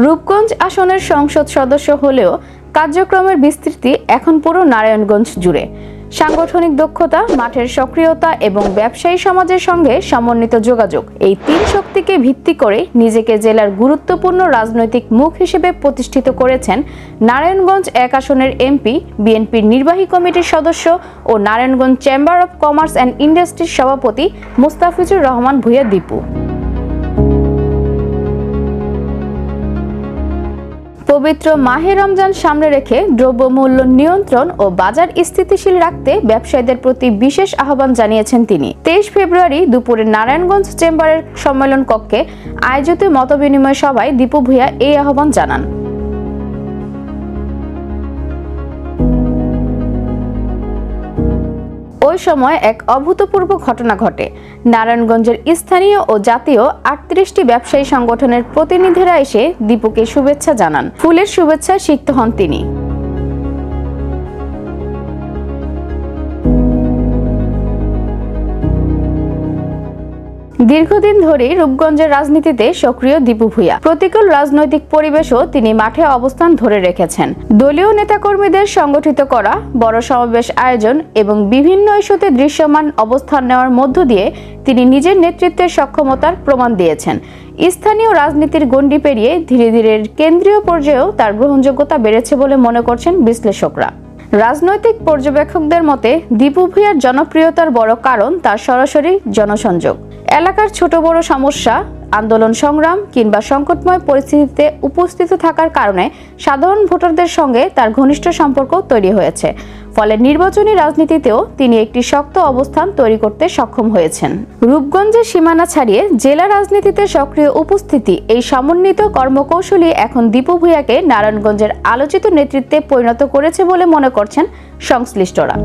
রূপগঞ্জ আসনের সংসদ সদস্য হলেও কার্যক্রমের বিস্তৃতি এখন পুরো নারায়ণগঞ্জ জুড়ে। সাংগঠনিক দক্ষতা, মাঠের সক্রিয়তা এবং ব্যবসায়ী সমাজের সঙ্গে সমন্বিত যোগাযোগ, এই তিন শক্তিকে ভিত্তি করে নিজেকে জেলার গুরুত্বপূর্ণ রাজনৈতিক মুখ হিসেবে প্রতিষ্ঠিত করেছেন নারায়ণগঞ্জ ১ আসনের এমপি, বিএনপির নির্বাহী কমিটির সদস্য ও Narayanganj chamber of commerce and ইন্ডাস্ট্রির সভাপতি মুস্তাফিজুর রহমান ভূঁইয়া দীপু। পবিত্র মাহে রমজান সামনে রেখে দ্রব্যমূল্য নিয়ন্ত্রণ ও বাজার স্থিতিশীল রাখতে ব্যবসায়ীদের প্রতি বিশেষ আহ্বান জানিয়েছেন তিনি। ২৩ ফেব্রুয়ারি দুপুরে নারায়ণগঞ্জ চেম্বারের সম্মেলন কক্ষে আয়োজিত মতবিনিময় সভায় দীপু ভূঁইয়া এই আহ্বান জানান। ওই সময় এক অভূতপূর্ব ঘটনা ঘটে। নারায়ণগঞ্জের স্থানীয় ও জাতীয় ৩৮টি ব্যবসায়ী সংগঠনের প্রতিনিধিরা এসে দীপুকে শুভেচ্ছা জানান। ফুলের শুভেচ্ছায় সিক্ত হন তিনি। দীর্ঘদিন ধরেই রূপগঞ্জের রাজনীতিতে সক্রিয় দীপু ভূঁইয়া। প্রতিকূল রাজনৈতিক পরিবেশও তিনি মাঠে অবস্থান ধরে রেখেছেন। দলীয় নেতাকর্মীদের সংগঠিত করা বড় সমাবেশ আয়োজন এবং বিভিন্ন ইস্যুতে দৃশ্যমান অবস্থান নেওয়ার মধ্য দিয়ে তিনি নিজের নেতৃত্বের সক্ষমতার প্রমাণ দিয়েছেন। স্থানীয় রাজনীতির গণ্ডি পেরিয়ে ধীরে ধীরে কেন্দ্রীয় পর্যায়েও তার গ্রহণযোগ্যতা বেড়েছে বলে মনে করছেন বিশ্লেষকরা। রাজনৈতিক পর্যবেক্ষকদের মতে দীপু ভূঁইয়ার জনপ্রিয়তার বড় কারণ তার সরাসরি জনসংযোগ। এলাকার ছোট বড় সমস্যা, আন্দোলন সংগ্রাম কিংবা সংকটময় পরিস্থিতিতে উপস্থিত থাকার কারণে সাধারণ ভোটারদের সঙ্গে তার ঘনিষ্ঠ সম্পর্ক তৈরি হয়েছে। ফলে নির্বাচনী রাজনীতিতেও তিনি একটি শক্ত অবস্থান তৈরি করতে সক্ষম হয়েছেন। রূপগঞ্জের সীমানা ছাড়িয়ে জেলা রাজনীতিতে সক্রিয় উপস্থিতি, এই সমন্বিত কর্মকৌশলী এখন দীপু ভূঁইয়াকে নারায়ণগঞ্জের আলোচিত নেতৃত্বে পরিণত করেছে বলে মনে করছেন সংশ্লিষ্টরা।